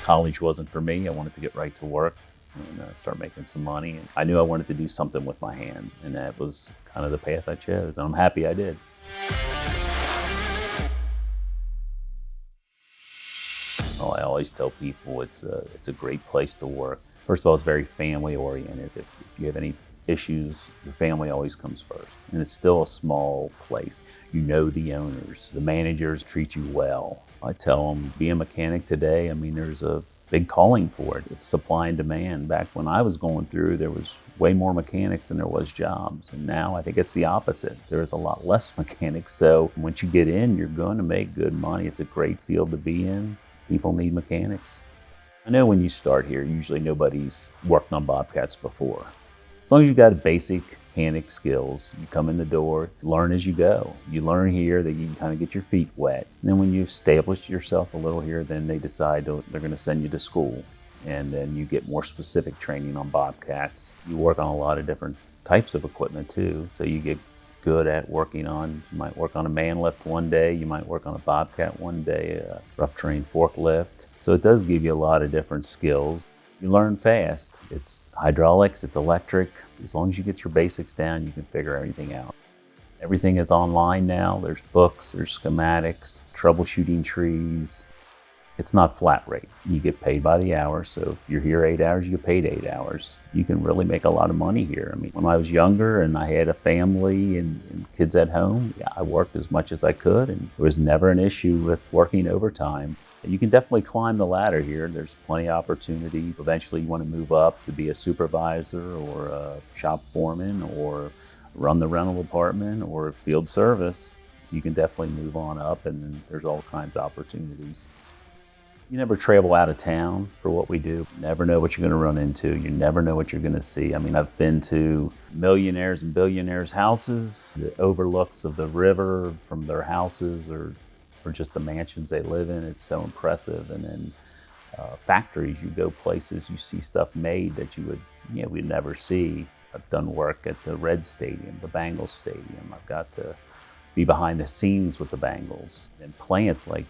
College wasn't for me. I wanted to get right to work and start making some money. And I knew I wanted to do something with my hands, and that was kind of the path I chose, and I'm happy I did. Well, I always tell people it's a great place to work. First of all, it's very family oriented. If you have any issues, your family always comes first. And it's still a small place. You know the owners, the managers treat you well. I tell them, be a mechanic today, I mean, there's a big calling for it. It's supply and demand. Back when I was going through, there was way more mechanics than there was jobs. And now I think it's the opposite. There's a lot less mechanics. So once you get in, you're going to make good money. It's a great field to be in. People need mechanics. I know when you start here, usually nobody's worked on Bobcats before. As long as you've got basic mechanic skills, you come in the door, learn as you go. You learn here that you can kind of get your feet wet. And then when you've established yourself a little here, then they decide they're going to send you to school. And then you get more specific training on Bobcats. You work on a lot of different types of equipment too. So you get good at working on, you might work on a man lift one day, you might work on a Bobcat one day, a rough terrain forklift. So it does give you a lot of different skills. You learn fast. It's hydraulics, it's electric. As long as you get your basics down, you can figure everything out. Everything is online now. There's books, there's schematics, troubleshooting trees. It's not flat rate. You get paid by the hour. So if you're here 8 hours, you get paid 8 hours. You can really make a lot of money here. I mean, when I was younger and I had a family and kids at home, yeah, I worked as much as I could, and there was never an issue with working overtime. You can definitely climb the ladder here. There's plenty of opportunity. Eventually you want to move up to be a supervisor or a shop foreman or run the rental department or field service. You can definitely move on up, and there's all kinds of opportunities. You never travel out of town for what we do. You never know what you're going to run into. You never know what you're going to see. I mean, I've been to millionaires and billionaires' houses, the overlooks of the river from their houses or just the mansions they live in. It's so impressive. And then factories, you go places, you see stuff made that we'd never see. I've done work at the Red Stadium, the Bengals Stadium. I've got to be behind the scenes with the Bengals. And plants like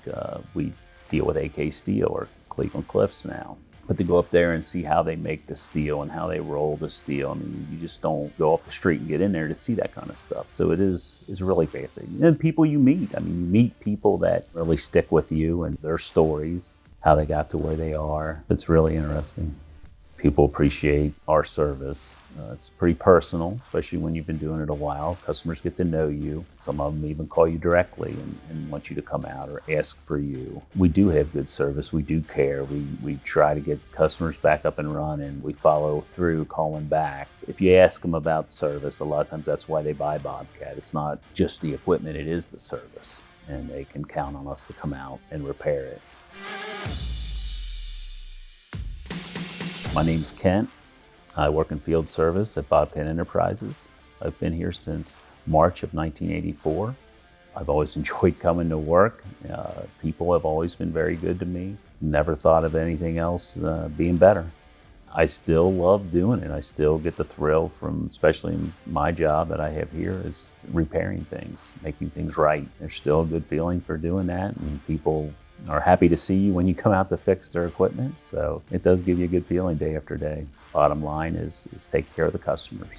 we deal with AK Steel or Cleveland Cliffs now. But to go up there and see how they make the steel and how they roll the steel, I mean, you just don't go off the street and get in there to see that kind of stuff. So it's really fascinating. And people you meet, I mean, you meet people that really stick with you and their stories, how they got to where they are. It's really interesting. People appreciate our service. It's pretty personal, especially when you've been doing it a while. Customers get to know you. Some of them even call you directly and want you to come out or ask for you. We do have good service. We do care. We try to get customers back up and running. We follow through, calling back. If you ask them about service, a lot of times that's why they buy Bobcat. It's not just the equipment, it is the service. And they can count on us to come out and repair it. My name's Kent. I work in field service at Bobcat Enterprises. I've been here since March of 1984. I've always enjoyed coming to work. People have always been very good to me. Never thought of anything else being better. I still love doing it. I still get the thrill from, especially in my job that I have here, is repairing things, making things right. There's still a good feeling for doing that, and people are happy to see you when you come out to fix their equipment. So it does give you a good feeling day after day. Bottom line is take care of the customers.